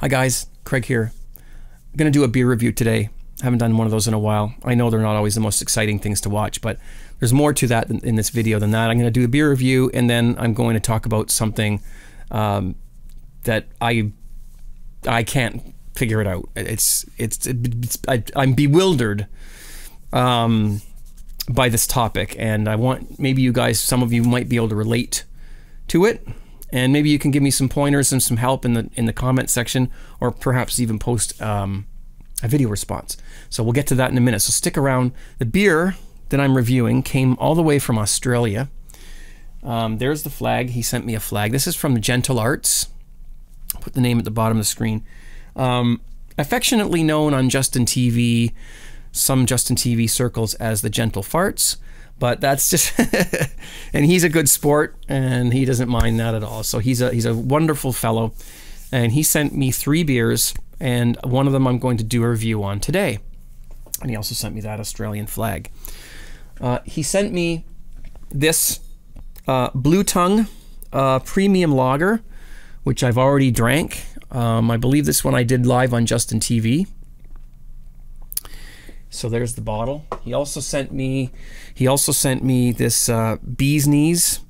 Hi guys, Craig here. I'm going to do a beer review today. I haven't done one of those in a while. I know they're not always the most exciting things to watch, but there's more to that in this video than that. I'm going to do a beer review, and then I'm going to talk about something that I can't figure it out. I'm bewildered by this topic, and I want maybe you guys, some of you might be able to relate to it. And maybe you can give me some pointers and some help in the comment section, or perhaps even post a video response. So we'll get to that in a minute. So stick around. The beer that I'm reviewing came all the way from Australia. There's the flag. He sent me a flag. This is from TheGentleArts. I'll put the name at the bottom of the screen. Affectionately known on Justin TV, some Justin TV circles as the Gentle Farts. But that's just, and he's a good sport, and he doesn't mind that at all. So he's a wonderful fellow, and he sent me 3 beers, and one of them I'm going to do a review on today. And he also sent me that Australian flag. He sent me this Blue Tongue Premium Lager, which I've already drank. I believe this one I did live on Justin TV. So there's the bottle. He also sent me this Bee's Knees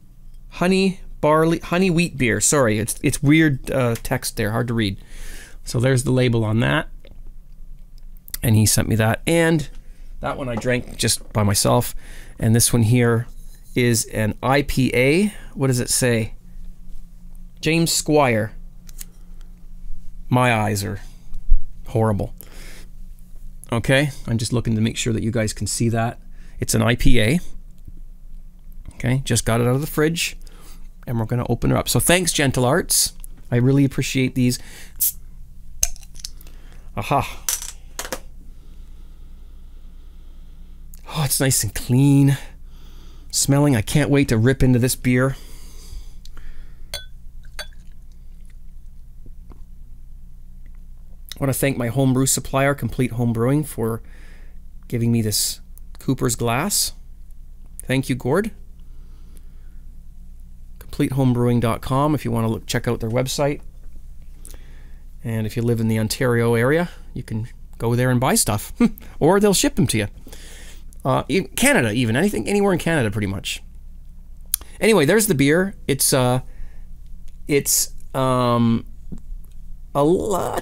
honey wheat beer. Sorry, it's weird text there, hard to read. So there's the label on that, and he sent me that. And that one I drank just by myself. And this one here is an IPA. What does it say? James Squire. My eyes are horrible. Okay, I'm just looking to make sure that you guys can see that. It's an IPA. Okay, just got it out of the fridge, and we're going to open it up. So thanks, TheGentleArts. I really appreciate these. Aha. Oh, it's nice and clean. Smelling, I can't wait to rip into this beer. I want to thank my homebrew supplier, Complete Home Brewing, for giving me this Cooper's glass. Thank you, Gord. CompleteHomebrewing.com if you want to check out their website. And if you live in the Ontario area, you can go there and buy stuff. Or they'll ship them to you. Canada even. Anywhere in Canada pretty much. Anyway, there's the beer. It's a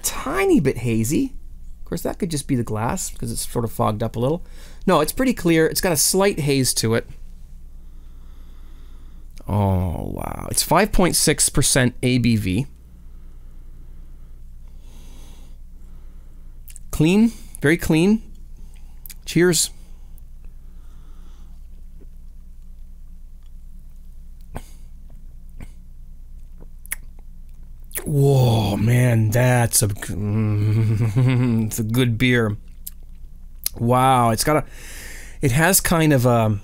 tiny bit hazy. Of course, that could just be the glass because it's sort of fogged up a little. No, it's pretty clear. It's got a slight haze to it. Oh, wow. It's 5.6% ABV. Clean. Very clean. Cheers. Whoa, man, it's a good beer. Wow, it has kind of a,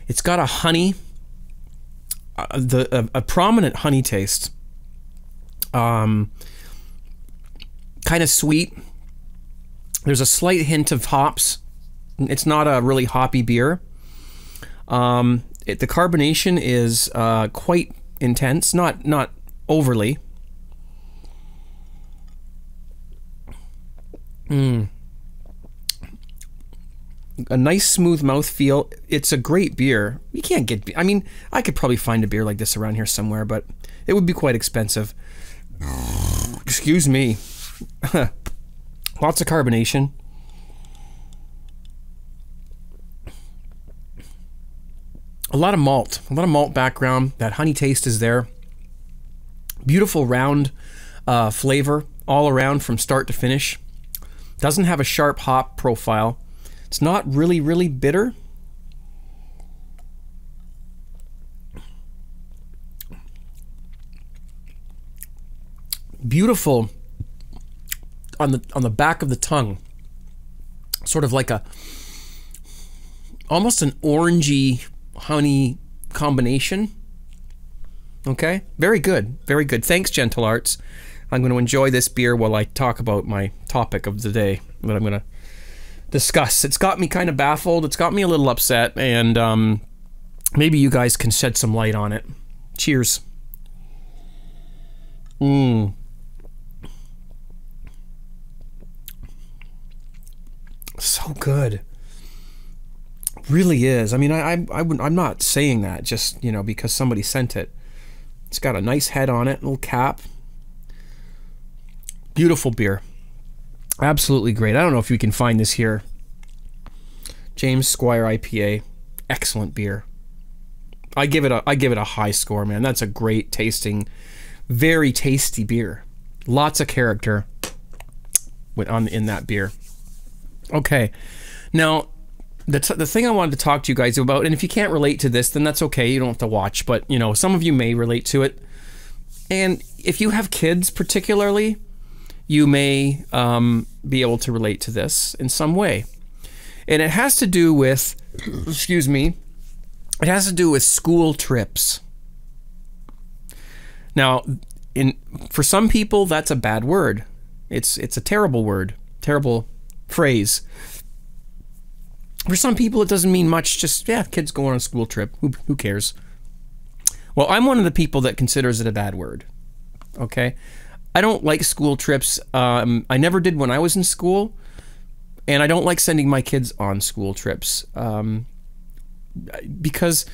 it's got a honey, a prominent honey taste. Kind of sweet. There's a slight hint of hops. It's not a really hoppy beer. The carbonation is quite intense, not overly. A nice smooth mouthfeel. It's a great beer. You can't get, I mean, I could probably find a beer like this around here somewhere, but it would be quite expensive. Excuse me. Lots of carbonation. A lot of malt background. That honey taste is there. Beautiful round flavor all around from start to finish. Doesn't have a sharp hop profile. It's not really bitter. Beautiful on the back of the tongue. Sort of like almost an orangey honey combination. Okay, very good, very good. Thanks, TheGentleArts. I'm going to enjoy this beer while I talk about my topic of the day that I'm going to discuss. It's got me kind of baffled. It's got me a little upset, and maybe you guys can shed some light on it. Cheers. Mmm. So good. Really is. I mean, I'm not saying that just, you know, because somebody sent it. It's got a nice head on it, little cap. Beautiful beer. Absolutely great. I don't know if we can find this here. James Squire I.P.A. Excellent beer. I give it a high score, man. That's a great tasting, very tasty beer. Lots of character in that beer. Okay, now the thing I wanted to talk to you guys about, and if you can't relate to this, then that's okay. You don't have to watch, but you know, some of you may relate to it. And if you have kids, particularly, you may be able to relate to this in some way. And it has to do with, excuse me, it has to do with school trips. Now, for some people, that's a bad word. It's a terrible word, terrible phrase. For some people, it doesn't mean much. Just, yeah, kids go on a school trip. Who cares? Well, I'm one of the people that considers it a bad word. Okay? I don't like school trips. I never did when I was in school. And I don't like sending my kids on school trips. Because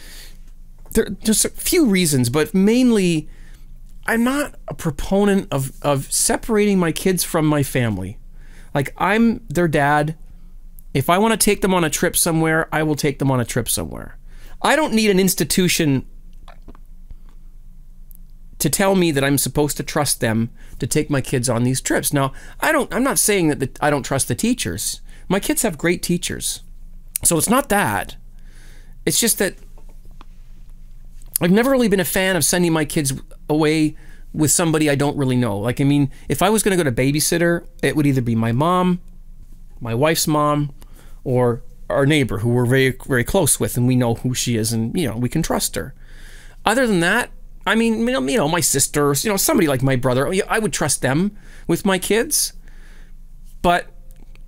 there are just a few reasons, but mainly I'm not a proponent of separating my kids from my family. Like, I'm their dad. If I want to take them on a trip somewhere, I will take them on a trip somewhere. I don't need an institution to tell me that I'm supposed to trust them to take my kids on these trips. Now, I'm not saying that I don't trust the teachers. My kids have great teachers. So it's not that. It's just that I've never really been a fan of sending my kids away with somebody I don't really know. Like, I mean, if I was going to go to babysitter, it would either be my mom, my wife's mom, or our neighbor who we're very, very close with, and we know who she is, and, you know, we can trust her. Other than that, I mean, you know, my sisters, you know, somebody like my brother, I would trust them with my kids. But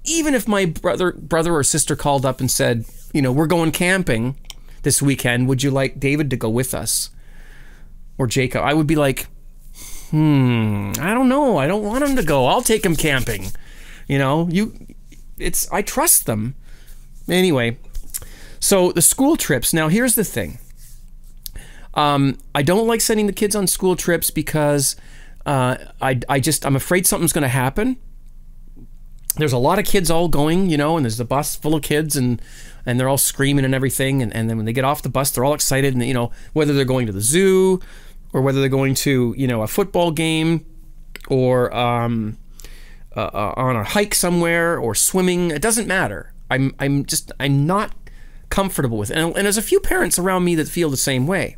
even if my brother or sister called up and said, you know, we're going camping this weekend, would you like David to go with us? Or Jacob? I would be like, I don't know. I don't want him to go. I'll take him camping. You know, I trust them. Anyway, so the school trips. Now, here's the thing. I don't like sending the kids on school trips because I'm afraid something's going to happen. There's a lot of kids all going, you know, and there's the bus full of kids, and they're all screaming and everything. And then when they get off the bus, they're all excited, and, you know, whether they're going to the zoo or whether they're going to, you know, a football game or on a hike somewhere or swimming, it doesn't matter. I'm not comfortable with it. And there's a few parents around me that feel the same way.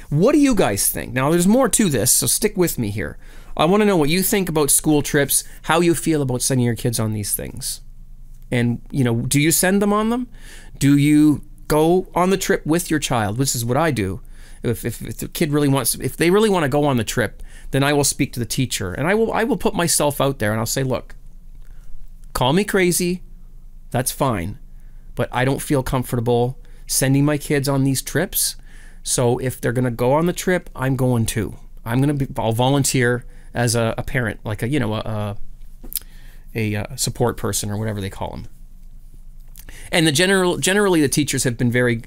What do you guys think? Now, there's more to this, so stick with me here. I want to know what you think about school trips, how you feel about sending your kids on these things. And, you know, do you send them on them? Do you go on the trip with your child? This is what I do. If the kid really wants, if they really want to go on the trip, then I will speak to the teacher, and I will put myself out there, and I'll say, look, call me crazy, that's fine, but I don't feel comfortable sending my kids on these trips. So if they're going to go on the trip, I'm going too. I'll volunteer as a parent, like a, you know, a support person or whatever they call them. And generally the teachers have been very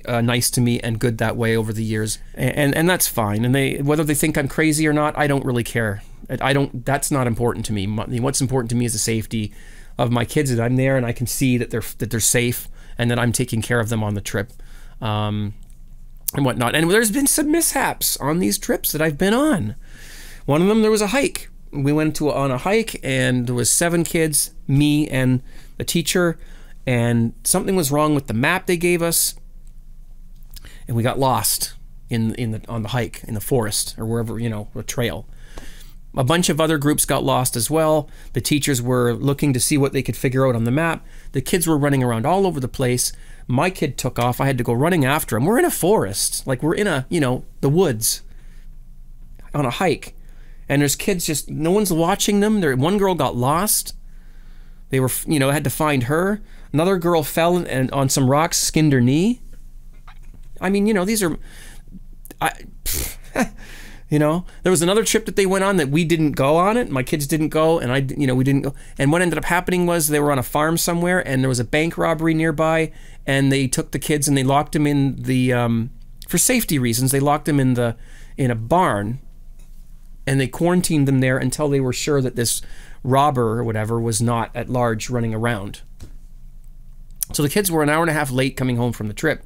nice to me and good that way over the years, and that's fine. And whether they think I'm crazy or not, I don't really care. That's not important to me. What's important to me is the safety of my kids, that I'm there and I can see that they're safe and that I'm taking care of them on the trip, and whatnot. And there's been some mishaps on these trips that I've been on. One of them, there was a hike. We went on a hike, and there was 7 kids, me and the teacher, and something was wrong with the map they gave us, and we got lost on the hike in the forest or wherever, you know, a trail. A bunch of other groups got lost as well. The teachers were looking to see what they could figure out on the map. The kids were running around all over the place. My kid took off. I had to go running after him. We're in a forest, like we're in a, you know, the woods on a hike. And there's kids just, no one's watching them. One girl got lost. They were, you know, had to find her. Another girl fell and on some rocks, skinned her knee. I mean, you know, these are... you know, there was another trip that they went on that we didn't go on it. My kids didn't go, and we didn't go. And what ended up happening was they were on a farm somewhere, and there was a bank robbery nearby, and they took the kids and they locked them in the, for safety reasons, they locked them in a barn, and they quarantined them there until they were sure that this robber or whatever was not at large running around. So the kids were an hour and a half late coming home from the trip.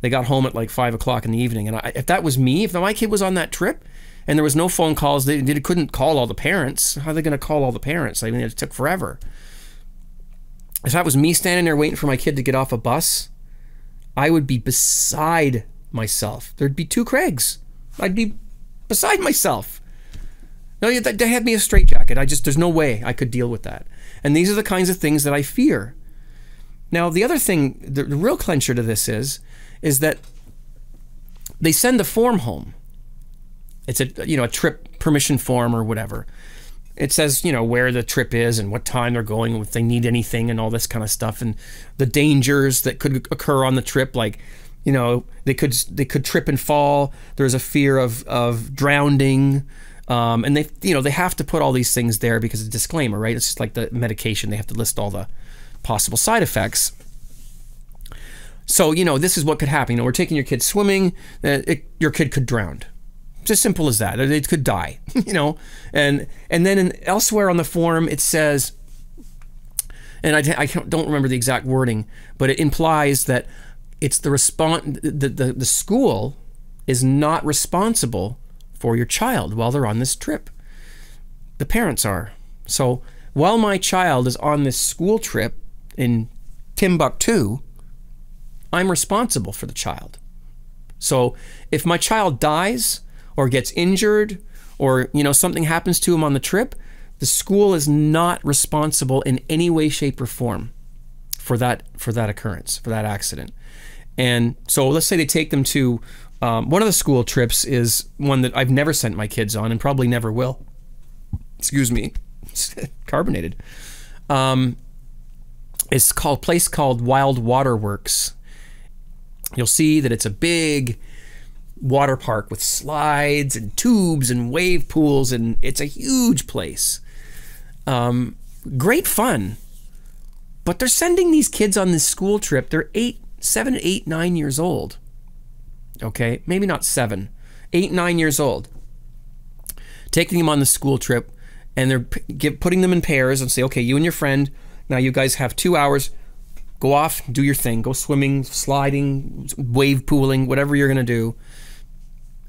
They got home at like 5 o'clock in the evening. And if that was me, if my kid was on that trip and there was no phone calls, they couldn't call all the parents. How are they going to call all the parents? I mean, it took forever. If that was me standing there waiting for my kid to get off a bus, I would be beside myself. There'd be 2 Craigs. I'd be beside myself. No, they had me a straitjacket. There's no way I could deal with that. And these are the kinds of things that I fear. Now, the other thing, the real clincher to this is that they send a form home. It's a trip permission form or whatever. It says, you know, where the trip is and what time they're going, if they need anything and all this kind of stuff, and the dangers that could occur on the trip, like, you know, they could trip and fall. There's a fear of drowning, and they have to put all these things there because it's a disclaimer, right? It's just like the medication; they have to list all the possible side effects. So, you know, this is what could happen. You know, we're taking your kid swimming, your kid could drown. It's as simple as that. It could die, you know. And then elsewhere on the form it says, and I don't remember the exact wording, but it implies that it's the school is not responsible for your child while they're on this trip. The parents are. So while my child is on this school trip in Timbuktu, I'm responsible for the child. So if my child dies or gets injured or, you know, something happens to him on the trip, the school is not responsible in any way, shape, or form for that occurrence, for that accident. And so let's say they take them to one of the school trips is one that I've never sent my kids on and probably never will. Excuse me, it's carbonated. It's a place called Wild Waterworks. You'll see that it's a big water park with slides and tubes and wave pools, and it's a huge place. Great fun. But they're sending these kids on this school trip. They're 7, 8, 9 years old. Okay, maybe not 7, 8, 9 years old. Taking them on the school trip, and they're putting them in pairs and say, okay, you and your friend, now you guys have 2 hours. Go off, do your thing. Go swimming, sliding, wave pooling, whatever you're going to do.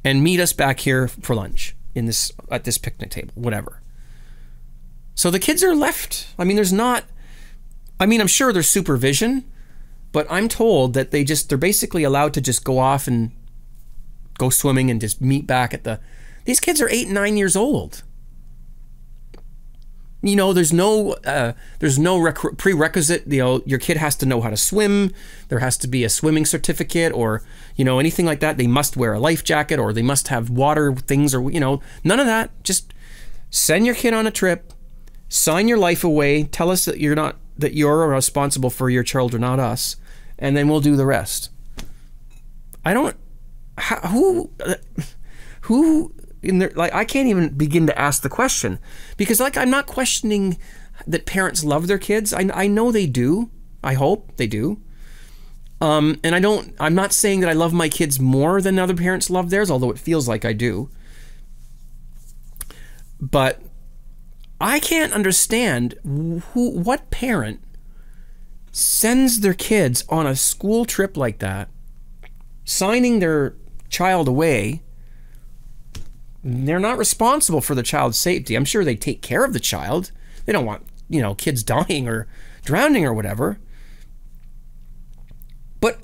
And meet us back here for lunch at this picnic table, whatever. So the kids are left. I mean, I'm sure there's supervision, but I'm told that they're basically allowed to just go off and go swimming and just meet back at these kids are 8 and 9 years old. You know, there's no prerequisite. You know, your kid has to know how to swim. There has to be a swimming certificate, or, you know, anything like that. They must wear a life jacket, or they must have water things, or, you know, none of that. Just send your kid on a trip, sign your life away, tell us that you're responsible for your children, not us, and then we'll do the rest. Who in there, like, I can't even begin to ask the question, because, like, I'm not questioning that parents love their kids. I know they do. I hope they do. And I'm not saying that I love my kids more than other parents love theirs, although it feels like I do. But I can't understand what parent sends their kids on a school trip like that, signing their child away. They're not responsible for the child's safety. I'm sure they take care of the child. They don't want, you know, kids dying or drowning or whatever. But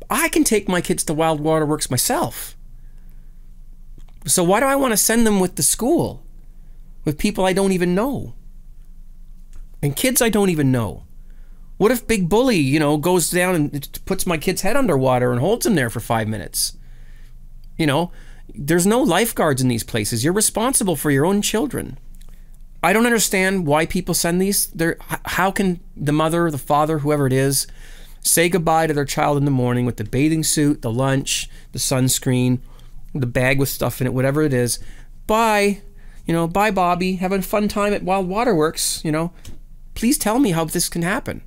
I can take my kids to Wild Waterworks myself. So why do I want to send them with the school? With people I don't even know? And kids I don't even know? What if Big Bully, you know, goes down and puts my kid's head underwater and holds him there for 5 minutes? You know, there's no lifeguards in these places. You're responsible for your own children. I don't understand why people send these. How can the mother, the father, whoever it is, say goodbye to their child in the morning with the bathing suit, the lunch, the sunscreen, the bag with stuff in it, whatever it is. Bye, you know, bye, Bobby. Have a fun time at Wild Waterworks. You know, please tell me how this can happen.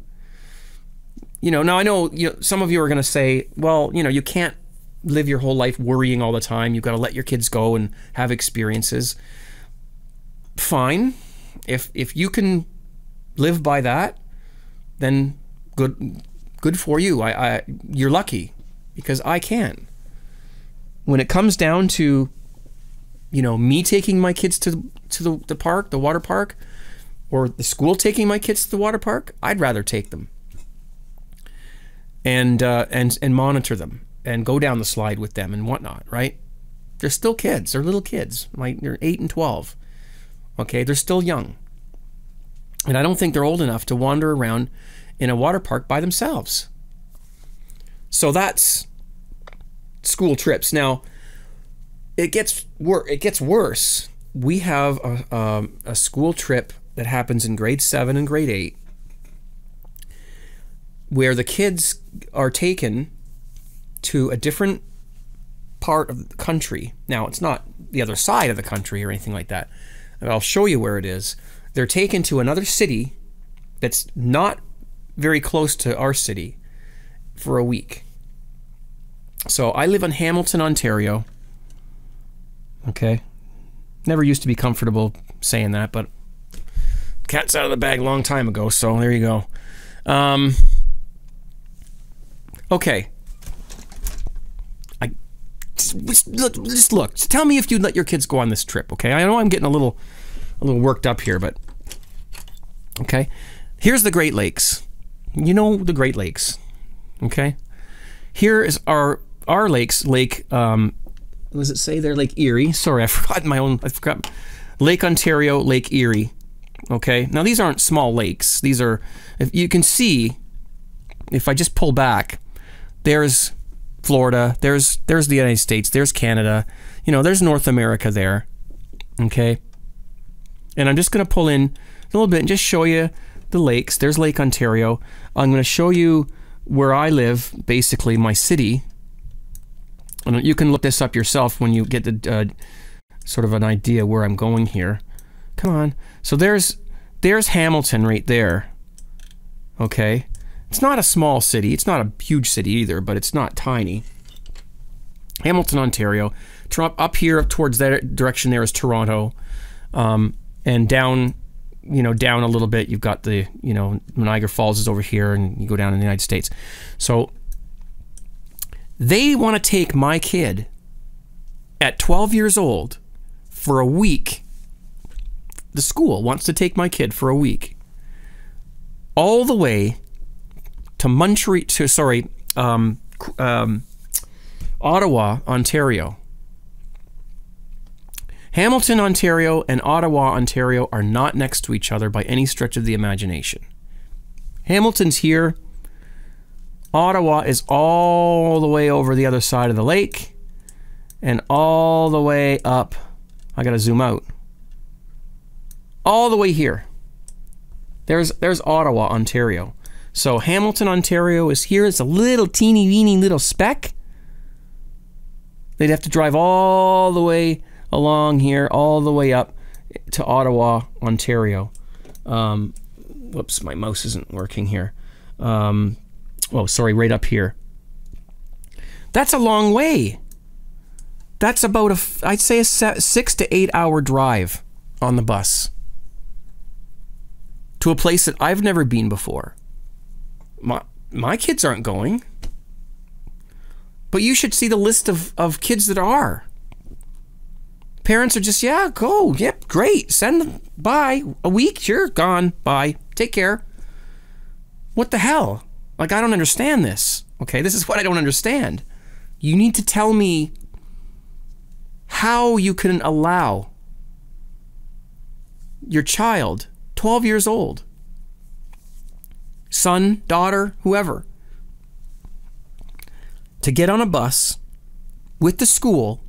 You know, now I know, some of you are going to say, well, you know, you can't live your whole life worrying all the time. You've got to let your kids go and have experiences. Fine. If you can live by that, then good for you. You're lucky, because I can't. When it comes down to, you know, me taking my kids to the park, the water park, or the school taking my kids to the water park, I'd rather take them and monitor them and go down the slide with them and whatnot, right? They're still kids. They're little kids. Like, they're 8 and 12. Okay, they're still young. And I don't think they're old enough to wander around in a water park by themselves. So that's school trips. Now, it gets worse. We have a school trip that happens in grade 7 and grade 8 where the kids are taken to a different part of the country. Now, it's not the other side of the country or anything like that. And I'll show you where it is. They're taken to another city that's not very close to our city for a week. So I live in Hamilton, Ontario. Okay. Never used to be comfortable saying that, but cat's out of the bag a long time ago, so there you go. Okay. Just look. Just tell me if you'd let your kids go on this trip, okay? I know I'm getting a little worked up here, but okay. Here's the Great Lakes. You know the Great Lakes, okay? Here is our lakes. Lake, what does it say there? Lake Erie. Sorry, I forgot. Lake Ontario, Lake Erie. Okay. Now these aren't small lakes. These are, if you can see, if I just pull back, there's Florida, there's the United States, there's Canada, you know, there's North America there. Okay. And I'm just going to pull in a little bit and just show you the lakes. There's Lake Ontario. I'm going to show you where I live, basically my city. And you can look this up yourself when you get the sort of an idea where I'm going here. Come on. So there's Hamilton right there. Okay. It's not a small city. It's not a huge city either, but it's not tiny. Hamilton, Ontario. Up here towards that direction there is Toronto. And down, you know, down a little bit, you've got the, you know, Niagara Falls is over here, and you go down in the United States. So they want to take my kid at 12 years old for a week. The school wants to take my kid for a week all the way to Ottawa, Ontario. Hamilton, Ontario and Ottawa, Ontario are not next to each other by any stretch of the imagination. Hamilton's here. Ottawa is all the way over the other side of the lake and all the way up. I gotta zoom out. All the way here. There's Ottawa, Ontario. So Hamilton, Ontario is here. It's a little teeny weeny little speck. They'd have to drive all the way along here, all the way up to Ottawa, Ontario. Whoops, my mouse isn't working here. Oh, sorry, right up here. That's a long way. That's about I'd say a 6 to 8 hour drive on the bus to a place that I've never been before. My kids aren't going. But you should see the list of kids that are. Parents are just, yeah, go. Yep, great. Send them. Bye. A week? Sure. Gone. Bye. Take care. What the hell? Like, I don't understand this. Okay, this is what I don't understand. You need to tell me how you can allow your child, 12 years old, son, daughter, whoever, to get on a bus with the school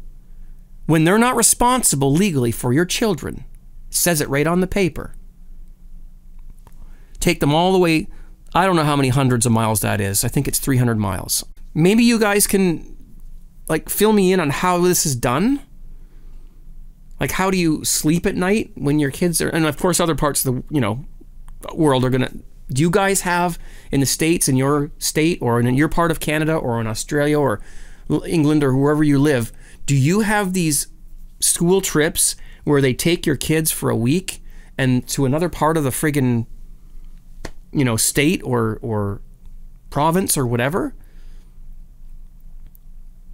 when they're not responsible legally for your children. says it right on the paper. Take them all the way, I don't know how many hundreds of miles that is. I think it's 300 miles. Maybe you guys can like fill me in on how this is done. Like, how do you sleep at night when your kids are, and of course other parts of the, you know, world are gonna, do you guys have in the States, in your state, or in your part of Canada, or in Australia, or England, or wherever you live, do you have these school trips where they take your kids for a week and to another part of the friggin', you know, state or province or whatever?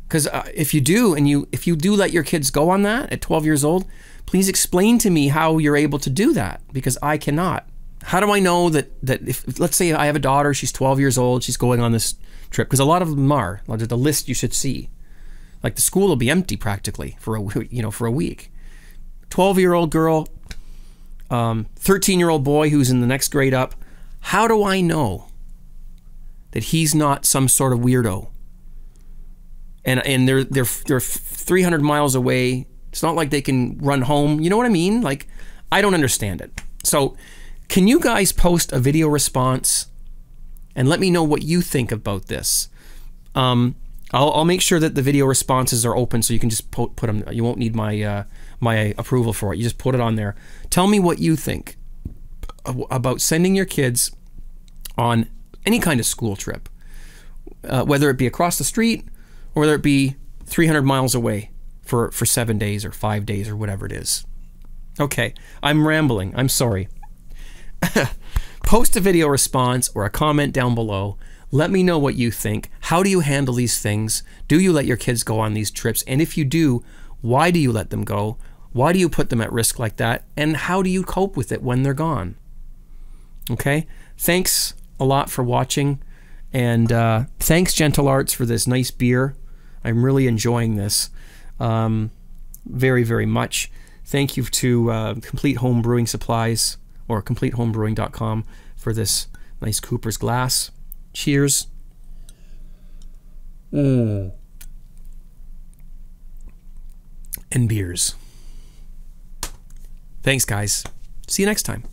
Because if you do, and if you do let your kids go on that at 12 years old, please explain to me how you're able to do that, because I cannot. How do I know that if, let's say I have a daughter, she's 12 years old, she's going on this trip, because a lot of them are, there's a list you should see. Like, the school will be empty practically for a week. 12-year-old girl, 13-year-old boy who's in the next grade up. How do I know that he's not some sort of weirdo? And they're 300 miles away. It's not like they can run home. You know what I mean? Like, I don't understand it. So, can you guys post a video response and let me know what you think about this? I'll make sure that the video responses are open, so you can just put them. You won't need my my approval for it. You just put it on there. Tell me what you think about sending your kids on any kind of school trip, whether it be across the street or whether it be 300 miles away for 7 days or 5 days or whatever it is. Okay, I'm rambling. I'm sorry. Post a video response or a comment down below. Let me know what you think. How do you handle these things? Do you let your kids go on these trips? And if you do, why do you let them go? Why do you put them at risk like that? And how do you cope with it when they're gone? Okay? Thanks a lot for watching. And thanks, TheGentleArts, for this nice beer. I'm really enjoying this very, very much. Thank you to Complete Home Brewing Supplies, or CompleteHomeBrewing.com, for this nice Cooper's glass. Cheers. And beers. Thanks, guys. See you next time.